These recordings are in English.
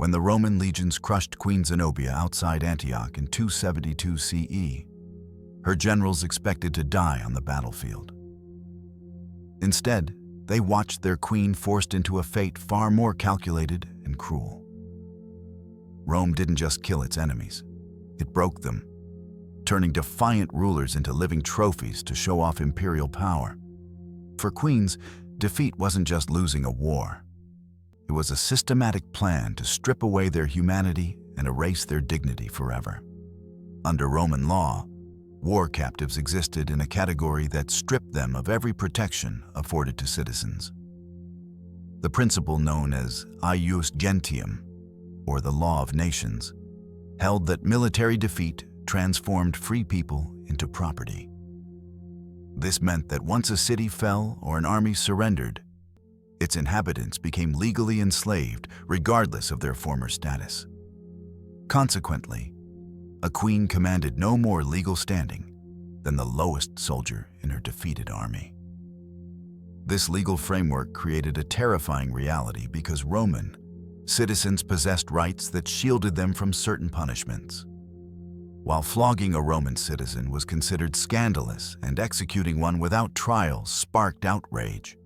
when the Roman legions crushed Queen Zenobia outside Antioch in 272 CE. Her generals expected to die on the battlefield. Instead, they watched their queen forced into a fate far more calculated and cruel. Rome didn't just kill its enemies, it broke them, turning defiant rulers into living trophies to show off imperial power. For queens, defeat wasn't just losing a war. It was a systematic plan to strip away their humanity and erase their dignity forever. Under Roman law, war captives existed in a category that stripped them of every protection afforded to citizens. The principle known as ius gentium, or the law of nations, held that military defeat transformed free people into property. This meant that once a city fell or an army surrendered, its inhabitants became legally enslaved regardless of their former status. Consequently, a queen commanded no more legal standing than the lowest soldier in her defeated army. This legal framework created a terrifying reality because Roman citizens possessed rights that shielded them from certain punishments. While flogging a Roman citizen was considered scandalous and executing one without trial sparked outrage,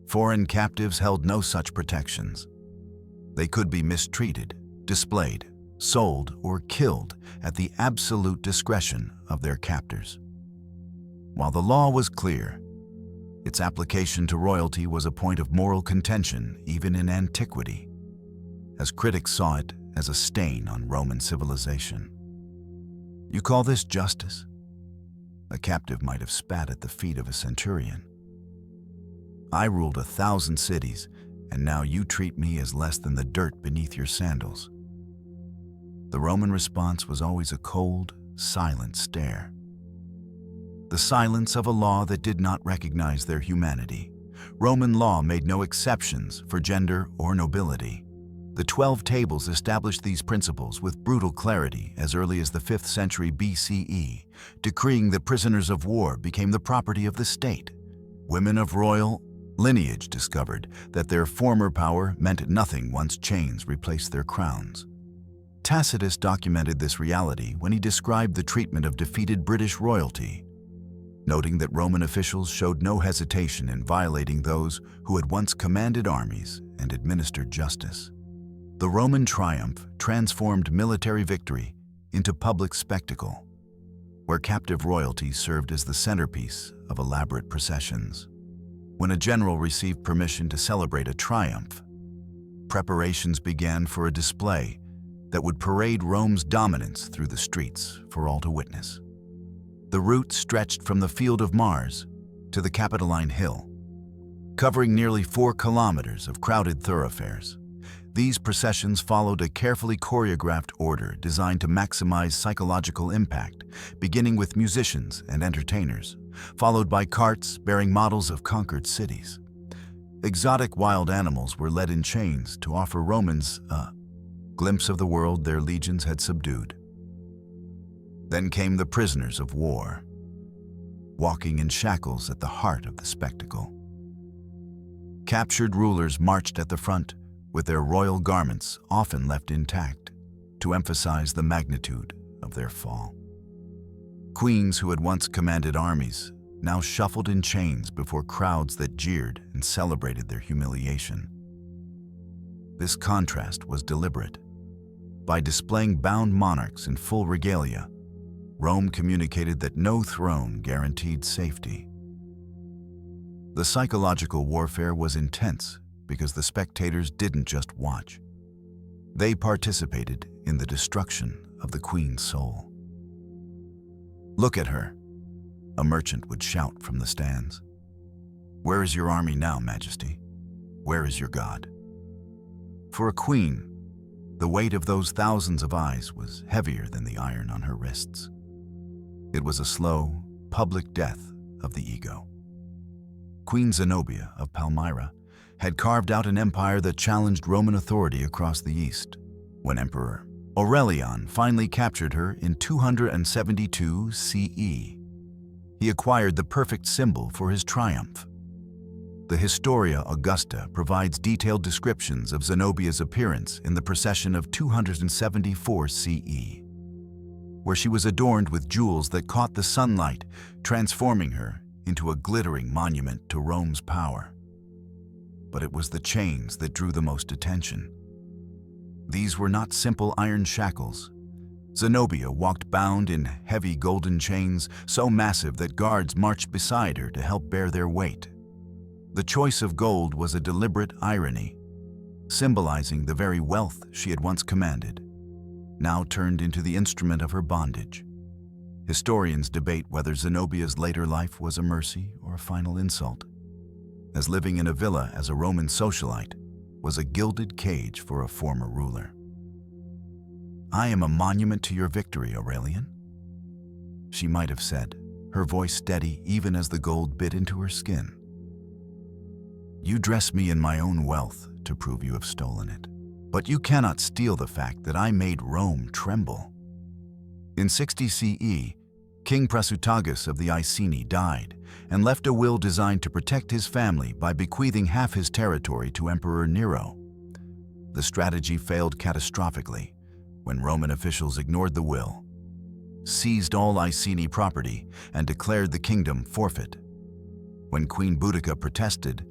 foreign captives held no such protections. They could be mistreated, displayed, sold, or killed at the absolute discretion of their captors. While the law was clear, its application to royalty was a point of moral contention even in antiquity, as critics saw it as a stain on Roman civilization. You call this justice? A captive might have spat at the feet of a centurion. I ruled 1,000 cities, and now you treat me as less than the dirt beneath your sandals. The Roman response was always a cold, silent stare. The silence of a law that did not recognize their humanity. Roman law made no exceptions for gender or nobility. The 12 Tables established these principles with brutal clarity as early as the 5th century BCE, decreeing that prisoners of war became the property of the state. Women of royal lineage discovered that their former power meant nothing once chains replaced their crowns. Tacitus documented this reality when he described the treatment of defeated British royalty, noting that Roman officials showed no hesitation in violating those who had once commanded armies and administered justice. The Roman triumph transformed military victory into public spectacle, where captive royalty served as the centerpiece of elaborate processions. When a general received permission to celebrate a triumph, preparations began for a display that would parade Rome's dominance through the streets for all to witness. The route stretched from the Field of Mars to the Capitoline Hill, covering nearly 4 kilometers of crowded thoroughfares. These processions followed a carefully choreographed order designed to maximize psychological impact, beginning with musicians and entertainers, followed by carts bearing models of conquered cities. Exotic wild animals were led in chains to offer Romans a glimpse of the world their legions had subdued. Then came the prisoners of war, walking in shackles at the heart of the spectacle. Captured rulers marched at the front, with their royal garments often left intact to emphasize the magnitude of their fall. Queens who had once commanded armies now shuffled in chains before crowds that jeered and celebrated their humiliation. This contrast was deliberate. By displaying bound monarchs in full regalia, Rome communicated that no throne guaranteed safety. The psychological warfare was intense because the spectators didn't just watch. They participated in the destruction of the queen's soul. "Look at her," a merchant would shout from the stands. "Where is your army now, Majesty? Where is your God?" For a queen, the weight of those thousands of eyes was heavier than the iron on her wrists. It was a slow, public death of the ego. Queen Zenobia of Palmyra had carved out an empire that challenged Roman authority across the East. When Emperor Aurelian finally captured her in 272 CE, he acquired the perfect symbol for his triumph. The Historia Augusta provides detailed descriptions of Zenobia's appearance in the procession of 274 CE, where she was adorned with jewels that caught the sunlight, transforming her into a glittering monument to Rome's power. But it was the chains that drew the most attention. These were not simple iron shackles. Zenobia walked bound in heavy golden chains, so massive that guards marched beside her to help bear their weight. The choice of gold was a deliberate irony, symbolizing the very wealth she had once commanded, now turned into the instrument of her bondage. Historians debate whether Zenobia's later life was a mercy or a final insult, as living in a villa as a Roman socialite was a gilded cage for a former ruler. "I am a monument to your victory, Aurelian," she might have said, her voice steady even as the gold bit into her skin. "You dress me in my own wealth to prove you have stolen it, but you cannot steal the fact that I made Rome tremble." In 60 CE, King Prasutagus of the Iceni died and left a will designed to protect his family by bequeathing half his territory to Emperor Nero. The strategy failed catastrophically when Roman officials ignored the will, seized all Iceni property, and declared the kingdom forfeit. When Queen Boudica protested,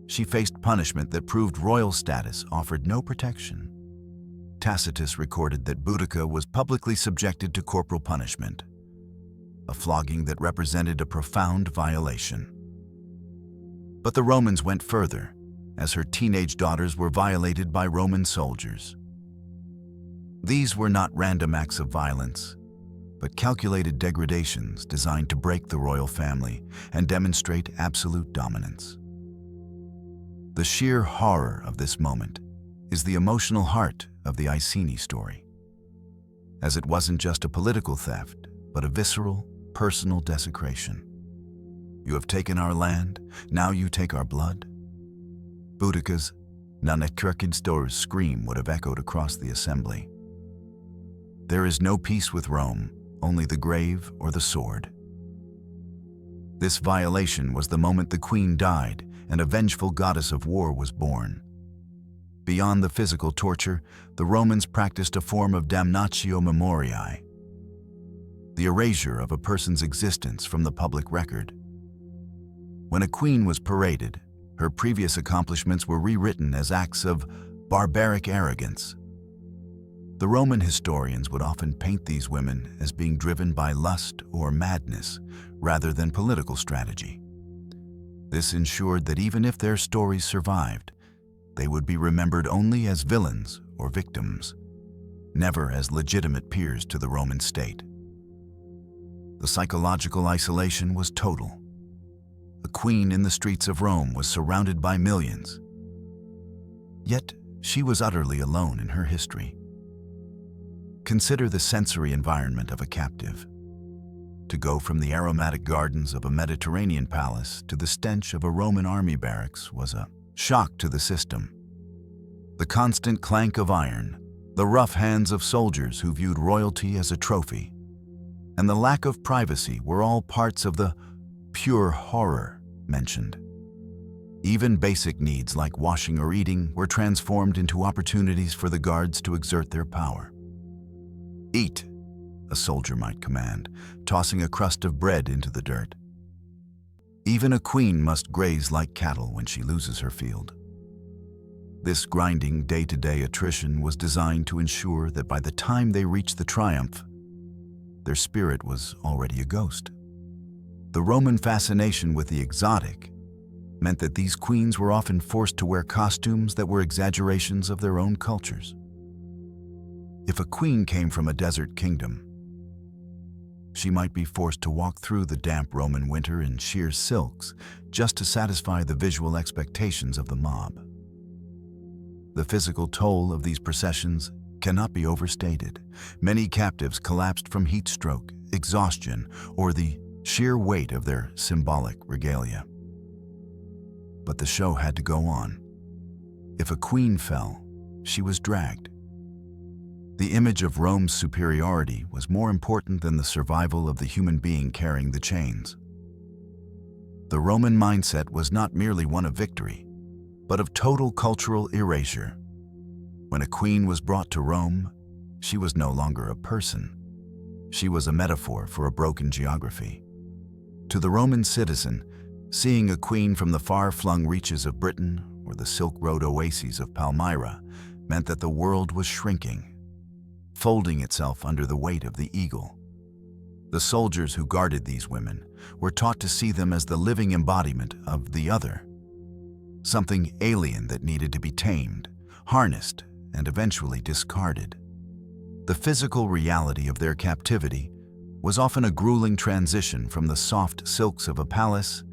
she faced punishment that proved royal status offered no protection. Tacitus recorded that Boudica was publicly subjected to corporal punishment, a flogging that represented a profound violation. But the Romans went further, as her teenage daughters were violated by Roman soldiers. These were not random acts of violence, but calculated degradations designed to break the royal family and demonstrate absolute dominance. The sheer horror of this moment is the emotional heart of the Iceni story, as it wasn't just a political theft, but a visceral, personal desecration. "You have taken our land, now you take our blood." Boudica's "Nanekirkidstor's" scream would have echoed across the assembly. There is no peace with Rome, only the grave or the sword. This violation was the moment the queen died and a vengeful goddess of war was born. Beyond the physical torture, the Romans practiced a form of Damnatio Memoriae, the erasure of a person's existence from the public record. When a queen was paraded, her previous accomplishments were rewritten as acts of barbaric arrogance. The Roman historians would often paint these women as being driven by lust or madness rather than political strategy. This ensured that even if their stories survived, they would be remembered only as villains or victims, never as legitimate peers to the Roman state. The psychological isolation was total. A queen in the streets of Rome was surrounded by millions. Yet she was utterly alone in her history. Consider the sensory environment of a captive. To go from the aromatic gardens of a Mediterranean palace to the stench of a Roman army barracks was a shock to the system. The constant clank of iron, the rough hands of soldiers who viewed royalty as a trophy, and the lack of privacy were all parts of the pure horror mentioned. Even basic needs like washing or eating were transformed into opportunities for the guards to exert their power. "Eat," a soldier might command, tossing a crust of bread into the dirt. Even a queen must graze like cattle when she loses her field. This grinding day-to-day attrition was designed to ensure that by the time they reached the triumph, their spirit was already a ghost. The Roman fascination with the exotic meant that these queens were often forced to wear costumes that were exaggerations of their own cultures. If a queen came from a desert kingdom, she might be forced to walk through the damp Roman winter in sheer silks just to satisfy the visual expectations of the mob. The physical toll of these processions cannot be overstated. Many captives collapsed from heat stroke, exhaustion, or the sheer weight of their symbolic regalia. But the show had to go on. If a queen fell, she was dragged. The image of Rome's superiority was more important than the survival of the human being carrying the chains. The Roman mindset was not merely one of victory, but of total cultural erasure. When a queen was brought to Rome, she was no longer a person. She was a metaphor for a broken geography. To the Roman citizen, seeing a queen from the far-flung reaches of Britain or the Silk Road oases of Palmyra meant that the world was shrinking, folding itself under the weight of the eagle. The soldiers who guarded these women were taught to see them as the living embodiment of the other, something alien that needed to be tamed, harnessed, and eventually discarded. The physical reality of their captivity was often a grueling transition from the soft silks of a palace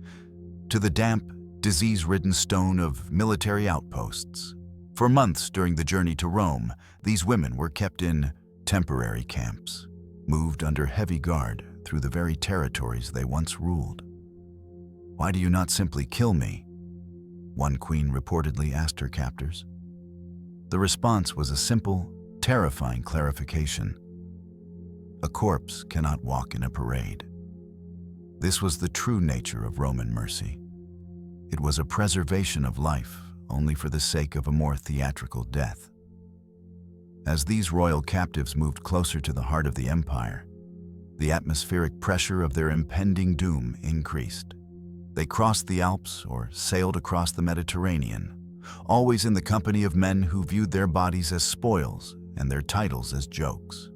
to the damp, disease-ridden stone of military outposts. For months during the journey to Rome, these women were kept in temporary camps, moved under heavy guard through the very territories they once ruled. "Why do you not simply kill me?" one queen reportedly asked her captors. The response was a simple, terrifying clarification. A corpse cannot walk in a parade. This was the true nature of Roman mercy. It was a preservation of life only for the sake of a more theatrical death. As these royal captives moved closer to the heart of the empire, the atmospheric pressure of their impending doom increased. They crossed the Alps or sailed across the Mediterranean, always in the company of men who viewed their bodies as spoils and their titles as jokes.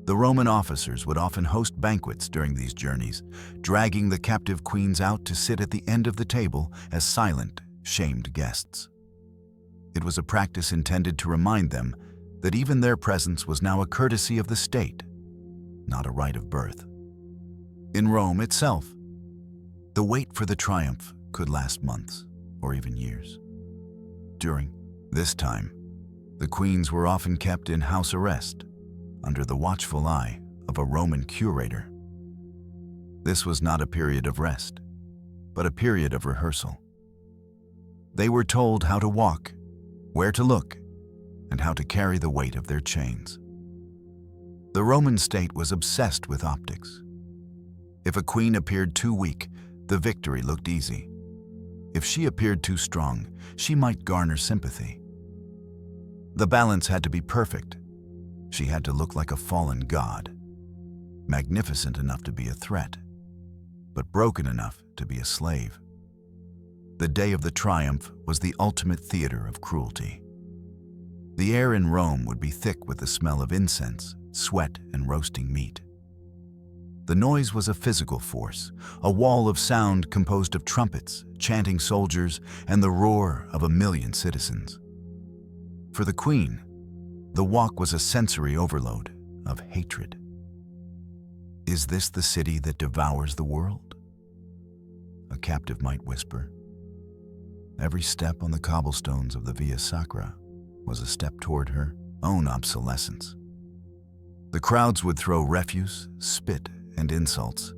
The Roman officers would often host banquets during these journeys, dragging the captive queens out to sit at the end of the table as silent, shamed guests. It was a practice intended to remind them that even their presence was now a courtesy of the state, not a right of birth. In Rome itself, the wait for the triumph could last months or even years. During this time, the queens were often kept in house arrest, under the watchful eye of a Roman curator. This was not a period of rest, but a period of rehearsal. They were told how to walk, where to look, and how to carry the weight of their chains. The Roman state was obsessed with optics. If a queen appeared too weak, the victory looked easy. If she appeared too strong, she might garner sympathy. The balance had to be perfect. She had to look like a fallen god, magnificent enough to be a threat, but broken enough to be a slave. The day of the triumph was the ultimate theater of cruelty. The air in Rome would be thick with the smell of incense, sweat, and roasting meat. The noise was a physical force, a wall of sound composed of trumpets, chanting soldiers, and the roar of a million citizens. For the queen, the walk was a sensory overload of hatred. "Is this the city that devours the world?" a captive might whisper. Every step on the cobblestones of the Via Sacra was a step toward her own obsolescence. The crowds would throw refuse, spit, and insults,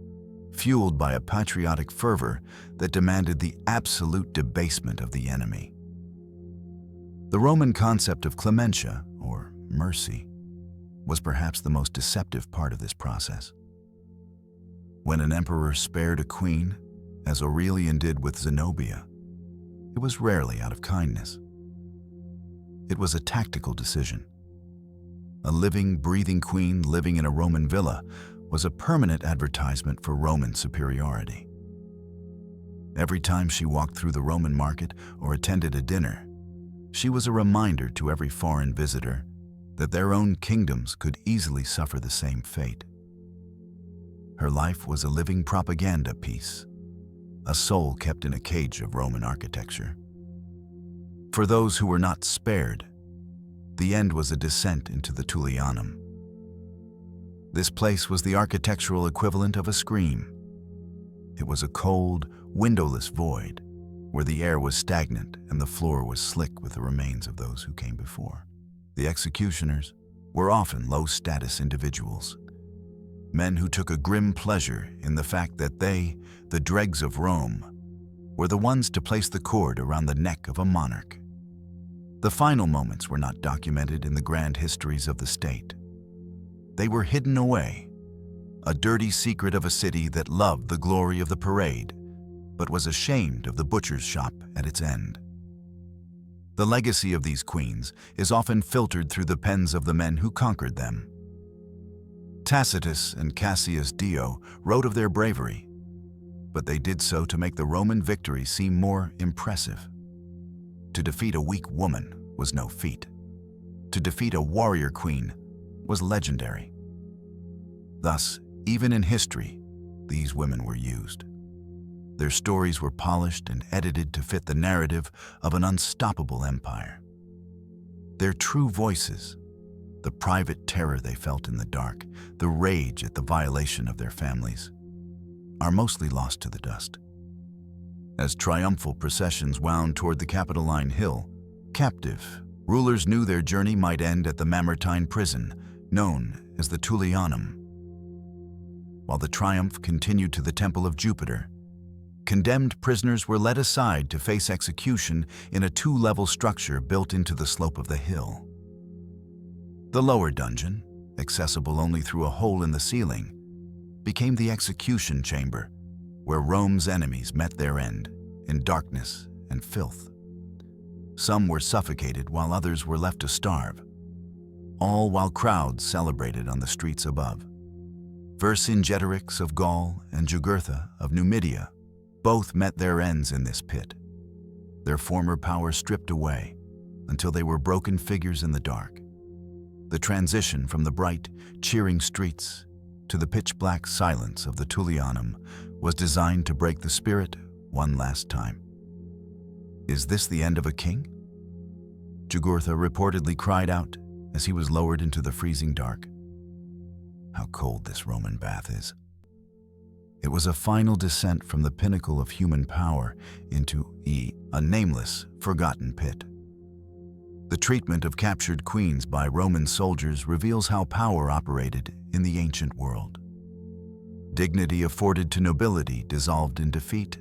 fueled by a patriotic fervor that demanded the absolute debasement of the enemy. The Roman concept of clementia, or mercy, was perhaps the most deceptive part of this process. When an emperor spared a queen, as Aurelian did with Zenobia, it was rarely out of kindness. It was a tactical decision. A living, breathing queen living in a Roman villa was a permanent advertisement for Roman superiority. Every time she walked through the Roman market or attended a dinner, she was a reminder to every foreign visitor that their own kingdoms could easily suffer the same fate. Her life was a living propaganda piece, a soul kept in a cage of Roman architecture. For those who were not spared, the end was a descent into the Tullianum. This place was the architectural equivalent of a scream. It was a cold, windowless void, where the air was stagnant and the floor was slick with the remains of those who came before. The executioners were often low-status individuals, men who took a grim pleasure in the fact that they, the dregs of Rome, were the ones to place the cord around the neck of a monarch. The final moments were not documented in the grand histories of the state. They were hidden away, a dirty secret of a city that loved the glory of the parade but was ashamed of the butcher's shop at its end. The legacy of these queens is often filtered through the pens of the men who conquered them. Tacitus and Cassius Dio wrote of their bravery, but they did so to make the Roman victory seem more impressive. To defeat a weak woman was no feat. To defeat a warrior queen was legendary. Thus, even in history, these women were used. Their stories were polished and edited to fit the narrative of an unstoppable empire. Their true voices, the private terror they felt in the dark, the rage at the violation of their families, are mostly lost to the dust. As triumphal processions wound toward the Capitoline Hill, captive rulers knew their journey might end at the Mamertine Prison, known as the Tullianum. While the triumph continued to the Temple of Jupiter, condemned prisoners were led aside to face execution in a two-level structure built into the slope of the hill. The lower dungeon, accessible only through a hole in the ceiling, became the execution chamber, where Rome's enemies met their end in darkness and filth. Some were suffocated while others were left to starve, all while crowds celebrated on the streets above. Vercingetorix of Gaul and Jugurtha of Numidia both met their ends in this pit, their former power stripped away until they were broken figures in the dark. The transition from the bright, cheering streets to the pitch-black silence of the Tullianum was designed to break the spirit one last time. "Is this the end of a king?" Jugurtha reportedly cried out as he was lowered into the freezing dark. How cold this Roman bath is. It was a final descent from the pinnacle of human power into a nameless, forgotten pit. The treatment of captured queens by Roman soldiers reveals how power operated in the ancient world. Dignity afforded to nobility dissolved in defeat,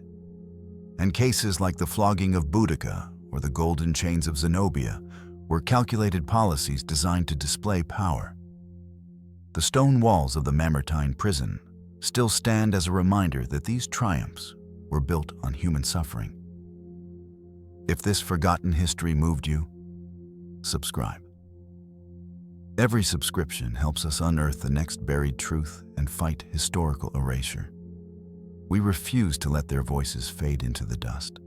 and cases like the flogging of Boudica or the golden chains of Zenobia were calculated policies designed to display power. The stone walls of the Mamertine Prison still stand as a reminder that these triumphs were built on human suffering. If this forgotten history moved you, subscribe. Every subscription helps us unearth the next buried truth and fight historical erasure. We refuse to let their voices fade into the dust.